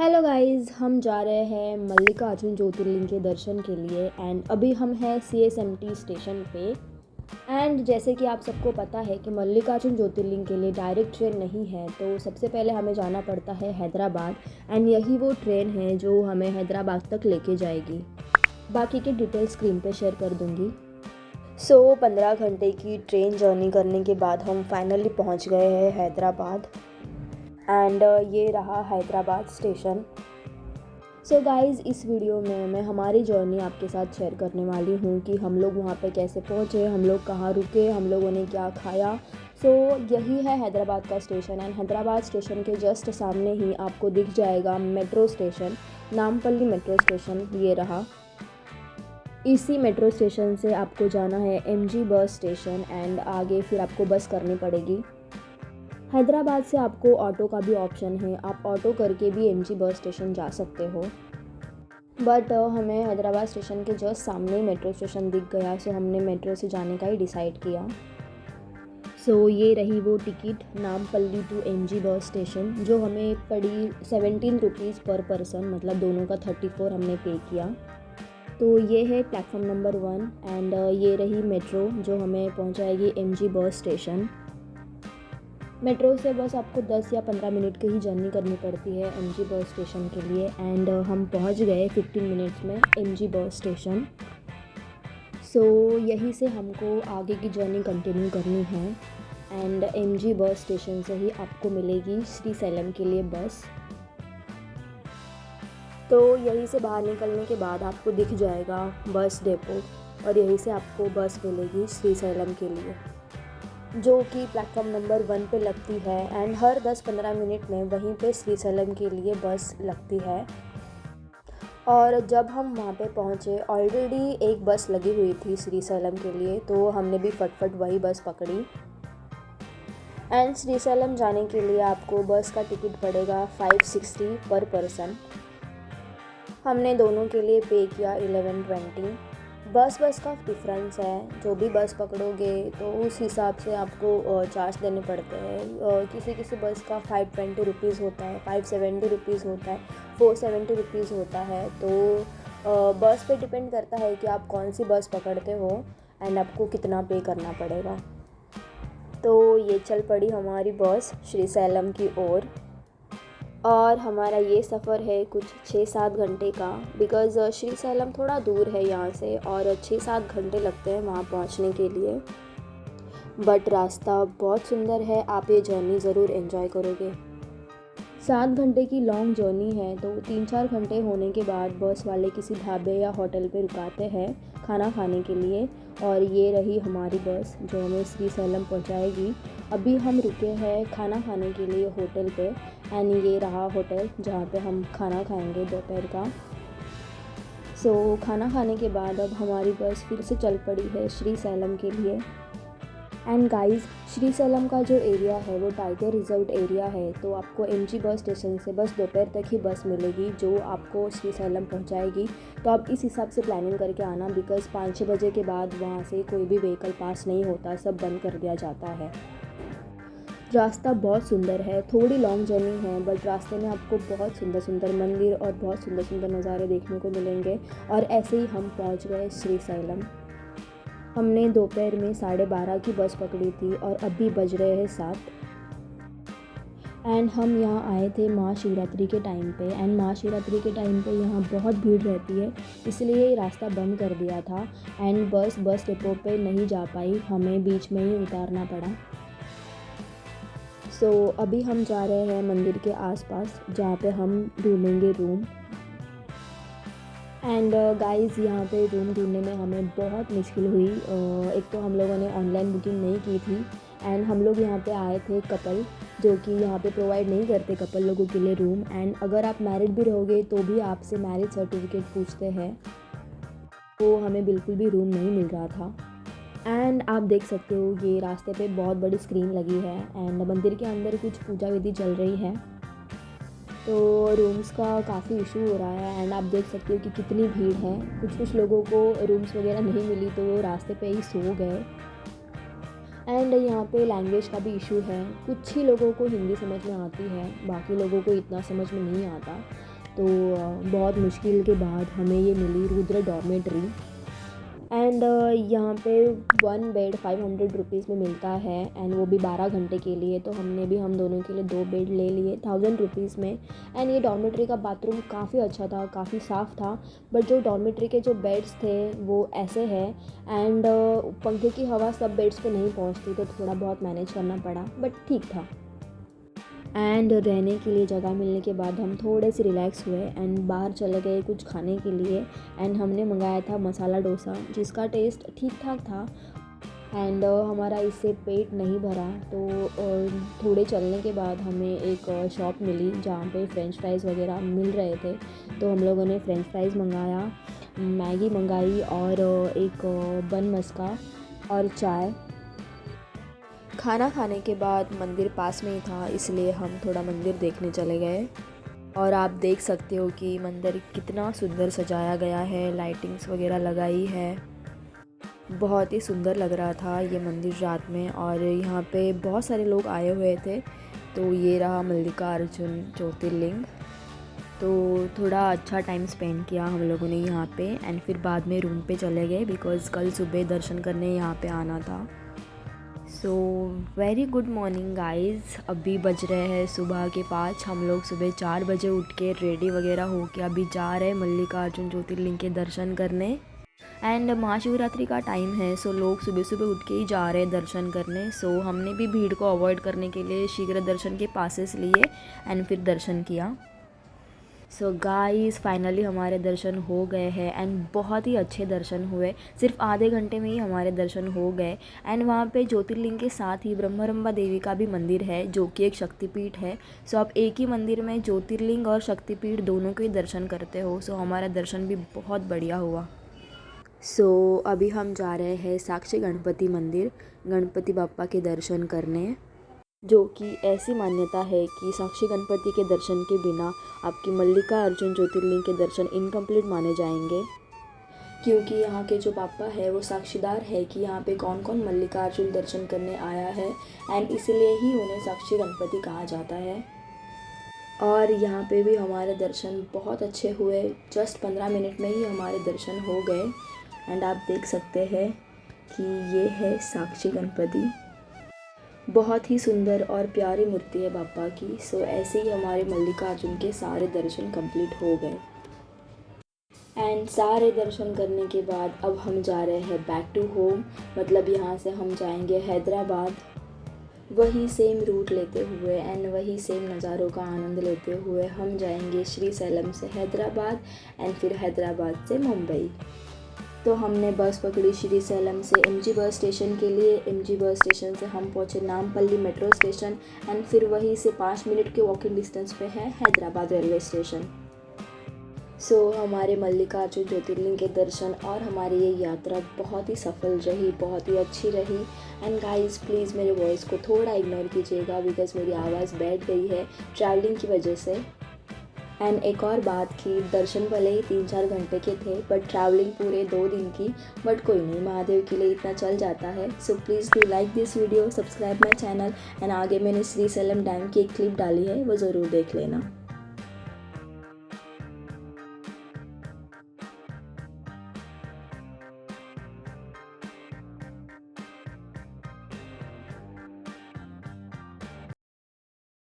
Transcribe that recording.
Hello guys, हम जा रहे हैं मल्लिकार्जुन ज्योतिर्लिंग के दर्शन के लिए एंड अभी हम हैं CSMT स्टेशन पे। एंड जैसे कि आप सबको पता है कि मल्लिकार्जुन ज्योतिर्लिंग के लिए डायरेक्ट ट्रेन नहीं है, तो सबसे पहले हमें जाना पड़ता है हैदराबाद। एंड यही वो ट्रेन है जो हमें हैदराबाद तक लेके जाएगी। बाकी की डिटेल स्क्रीन पे शेयर कर दूँगी। 15 घंटे की ट्रेन जर्नी करने के बाद हम फाइनली पहुंच गए हैं हैदराबाद। एंड ये रहा हैदराबाद स्टेशन। सो गाइज़, इस वीडियो में मैं हमारी जर्नी आपके साथ शेयर करने वाली हूँ कि हम लोग वहाँ पे कैसे पहुँचे, हम लोग कहाँ रुके, हम लोगों ने क्या खाया। यही है हैदराबाद का स्टेशन। एंड हैदराबाद स्टेशन के जस्ट सामने ही आपको दिख जाएगा metro station, Nampally metro station. ये रहा। इसी मेट्रो स्टेशन से आपको जाना है MG बस स्टेशन एंड आगे फिर आपको बस करनी पड़ेगी। हैदराबाद से आपको ऑटो का भी ऑप्शन है, आप ऑटो करके भी MG बस स्टेशन जा सकते हो। बट हमें हैदराबाद स्टेशन के जस्ट सामने ही मेट्रो स्टेशन दिख गया, सो हमने मेट्रो से जाने का ही डिसाइड किया। ये रही वो ticket, Nampally to MG bus station, जो हमें पड़ी 17 रुपीज़ पर पर्सन, मतलब दोनों का 34 हमने पे किया। तो ये है प्लेटफॉर्म नंबर 1 एंड ये रही मेट्रो जो हमें पहुंचाएगी MG बस स्टेशन। मेट्रो से बस आपको 10 या 15 मिनट की ही जर्नी करनी पड़ती है MG बस स्टेशन के लिए। एंड हम पहुंच गए 15 मिनट्स में MG बस स्टेशन। यहीं से हमको आगे की जर्नी कंटिन्यू करनी है। एंड MG बस स्टेशन से ही आपको मिलेगी श्रीशैलम के लिए बस। तो यहीं से बाहर निकलने के बाद आपको दिख जाएगा बस डेपो, और यहीं से आपको बस मिलेगी श्रीशैलम के लिए, जो कि प्लेटफॉर्म नंबर 1 पे लगती है। एंड हर 10-15 मिनट में वहीं पे श्रीशैलम के लिए बस लगती है। और जब हम वहाँ पे पहुँचे, ऑलरेडी एक बस लगी हुई थी श्रीशैलम के लिए, तो हमने भी फटफट वही बस पकड़ी। एंड श्रीशैलम जाने के लिए आपको बस का टिकट पड़ेगा 560 पर पर्सन। हमने दोनों के लिए पे किया 1120। बस का डिफरेंस है, जो भी बस पकड़ोगे तो उस हिसाब से आपको चार्ज देने पड़ते हैं। किसी बस का 520 रुपीज़ होता है, 570 रुपीज़ होता है, 470 रुपीज़ होता है। तो बस पे डिपेंड करता है कि आप कौन सी बस पकड़ते हो एंड आपको कितना पे करना पड़ेगा। तो ये चल पड़ी हमारी बस श्रीशैलम की ओर। और हमारा ये सफ़र है कुछ 6-7 घंटे का, बिकॉज़ श्रीशैलम थोड़ा दूर है यहाँ से और 6-7 घंटे लगते हैं वहाँ पहुँचने के लिए। बट रास्ता बहुत सुंदर है, आप ये जर्नी ज़रूर एंजॉय करोगे। 7 घंटे की लॉन्ग जर्नी है, तो 3-4 घंटे होने के बाद बस वाले किसी ढाबे या होटल पे रुकाते हैं खाना खाने के लिए। और ये रही हमारी बस जो हमें श्रीशैलम पहुंचाएगी। अभी हम रुके हैं खाना खाने के लिए होटल पे, एंड ये रहा होटल जहाँ पे हम खाना खाएंगे दोपहर का। खाना खाने के बाद अब हमारी बस फिर से चल पड़ी है श्रीशैलम के लिए। एंड गाइस, श्रीशैलम का जो एरिया है वो टाइगर रिजर्व एरिया है, तो आपको MG बस स्टेशन से बस दोपहर तक ही बस मिलेगी जो आपको श्रीशैलम पहुंचाएगी। तो आप इस हिसाब से प्लानिंग करके आना, बिकॉज़ 5-6 बजे के बाद वहाँ से कोई भी व्हीकल पास नहीं होता, सब बंद कर दिया जाता है। रास्ता बहुत सुंदर है, थोड़ी लॉन्ग जर्नी है, बट रास्ते में आपको बहुत सुंदर सुंदर मंदिर और बहुत सुंदर सुंदर नज़ारे देखने को मिलेंगे। और ऐसे ही हम पहुँच गए श्रीशैलम। हमने दोपहर में 12:30 की बस पकड़ी थी और अभी बज रहे हैं 7। एंड हम यहाँ आए थे महाशिवरात्रि के टाइम पे। एंड महाशिवरात्रि के टाइम पे यहाँ बहुत भीड़ रहती है, इसलिए ये रास्ता बंद कर दिया था। एंड बस डिपो पे नहीं जा पाई, हमें बीच में ही उतारना पड़ा। अभी हम जा रहे हैं मंदिर के आसपास, जहाँ पे हम ढूंढेंगे रूम। एंड गाइज़, यहाँ पे रूम ढूंढने में हमें बहुत मुश्किल हुई। एक तो हम लोगों ने ऑनलाइन बुकिंग नहीं की थी, एंड हम लोग यहाँ पे आए थे कपल, जो कि यहाँ पे प्रोवाइड नहीं करते कपल लोगों के लिए रूम। एंड अगर आप मैरिड भी रहोगे तो भी आपसे मैरिज सर्टिफिकेट पूछते हैं, तो हमें बिल्कुल भी रूम नहीं मिल रहा था। एंड आप देख सकते हो ये रास्ते पे बहुत बड़ी स्क्रीन लगी है एंड मंदिर के अंदर कुछ पूजा विधि चल रही है, तो रूम्स का काफ़ी इशू हो रहा है। एंड आप देख सकते हो कि कितनी भीड़ है। कुछ लोगों को रूम्स वगैरह नहीं मिली, तो वो रास्ते पे ही सो गए। एंड यहाँ पे लैंग्वेज का भी इशू है, कुछ ही लोगों को हिंदी समझ में आती है, बाकी लोगों को इतना समझ में नहीं आता। तो बहुत मुश्किल के बाद हमें ये मिली रुद्र डॉर्मेट्री। एंड यहाँ पे 1 बेड 500 रुपीज़ में मिलता है, एंड वो भी 12 घंटे के लिए। तो हमने भी हम दोनों के लिए 2 बेड ले लिए 1000 रुपीज़ में। एंड ये डॉर्मेट्री का बाथरूम काफ़ी अच्छा था, काफ़ी साफ़ था, बट जो डॉर्मेट्री के जो बेड्स थे वो ऐसे हैं, एंड पंखे की हवा सब बेड्स पे नहीं पहुँचती, तो थोड़ा बहुत मैनेज करना पड़ा, बट ठीक था। एंड रहने के लिए जगह मिलने के बाद हम थोड़े से रिलैक्स हुए एंड बाहर चले गए कुछ खाने के लिए। एंड हमने मंगाया था मसाला डोसा, जिसका टेस्ट ठीक ठाक था। एंड हमारा इससे पेट नहीं भरा, तो थोड़े चलने के बाद हमें एक शॉप मिली जहाँ पे फ़्रेंच फ्राइज़ वगैरह मिल रहे थे। तो हम लोगों ने फ़्रेंच फ्राइज़ मंगाया, मैगी मंगाई और एक बन मस्का और चाय। खाना खाने के बाद मंदिर पास में ही था, इसलिए हम थोड़ा मंदिर देखने चले गए। और आप देख सकते हो कि मंदिर कितना सुंदर सजाया गया है, लाइटिंग्स वगैरह लगाई है। बहुत ही सुंदर लग रहा था ये मंदिर रात में, और यहाँ पे बहुत सारे लोग आए हुए थे। तो ये रहा मल्लिकार्जुन ज्योतिर्लिंग। तो थोड़ा अच्छा टाइम स्पेंड किया हम लोगों ने यहाँ पे, एंड फिर बाद में रूम पे चले गए बिकॉज़ कल सुबह दर्शन करने यहाँ पे आना था। So very good morning guys. अभी बज रहे हैं सुबह के 5। हम लोग सुबह 4 बजे उठ के रेडी वगैरह हो के अभी जा रहे हैं मल्लिकार्जुन ज्योतिर्लिंग के दर्शन करने। एंड महाशिवरात्रि का टाइम है, सो लोग सुबह सुबह उठ के ही जा रहे हैं दर्शन करने। सो हमने भी भीड़ को अवॉइड करने के लिए शीघ्र दर्शन के पासेस लिए एंड फिर दर्शन किया। सो गाइस फाइनली हमारे दर्शन हो गए हैं, एंड बहुत ही अच्छे दर्शन हुए। सिर्फ आधे घंटे में ही हमारे दर्शन हो गए। एंड वहाँ पे ज्योतिर्लिंग के साथ ही ब्रह्मरंबा देवी का भी मंदिर है, जो कि एक शक्तिपीठ है। सो आप एक ही मंदिर में ज्योतिर्लिंग और शक्तिपीठ दोनों के ही दर्शन करते हो। सो हमारा दर्शन भी बहुत बढ़िया हुआ। सो अभी हम जा रहे हैं साक्षी गणपति मंदिर गणपति बाप्पा के दर्शन करने, जो कि ऐसी मान्यता है कि साक्षी गणपति के दर्शन के बिना आपकी मल्लिकार्जुन ज्योतिर्लिंग के दर्शन इनकम्प्लीट माने जाएंगे। क्योंकि यहाँ के जो पापा है वो साक्षीदार है कि यहाँ पे कौन कौन मल्लिकार्जुन दर्शन करने आया है, एंड इसलिए ही उन्हें साक्षी गणपति कहा जाता है। और यहाँ पे भी हमारे दर्शन बहुत अच्छे हुए, जस्ट 15 मिनट में ही हमारे दर्शन हो गए। एंड आप देख सकते हैं कि ये है साक्षी गणपति, बहुत ही सुंदर और प्यारी मूर्ति है बापा की। सो ऐसे ही हमारे मल्लिकार्जुन के सारे दर्शन कंप्लीट हो गए। एंड सारे दर्शन करने के बाद अब हम जा रहे हैं बैक टू होम, मतलब यहाँ से हम जाएंगे हैदराबाद। वही सेम रूट लेते हुए एंड वही सेम नज़ारों का आनंद लेते हुए हम जाएंगे श्रीशैलम से हैदराबाद, एंड फिर हैदराबाद से मुंबई। तो हमने बस पकड़ी श्रीशैलम से एमजी बस स्टेशन के लिए। एमजी बस स्टेशन से हम पहुँचे नामपल्ली मेट्रो स्टेशन, एंड फिर वहीं से 5 मिनट के वॉकिंग डिस्टेंस पे है हैदराबाद रेलवे स्टेशन। सो हमारे मल्लिकार्जुन ज्योतिर्लिंग के दर्शन और हमारी ये यात्रा बहुत ही सफल रही, बहुत ही अच्छी रही। एंड गाइस प्लीज़ मेरे वॉइस को थोड़ा इग्नोर कीजिएगा बिकॉज़ मेरी आवाज़ बैठ गई है ट्रैवलिंग की वजह से। एंड एक और बात कि दर्शन भले ही 3-4 घंटे के थे, बट ट्रैवलिंग पूरे 2 दिन की। बट कोई नहीं, महादेव के लिए इतना चल जाता है। So please do like this video, subscribe my channel, and आगे मैंने श्रीशैलम डैम की एक क्लिप डाली है, वो ज़रूर देख लेना।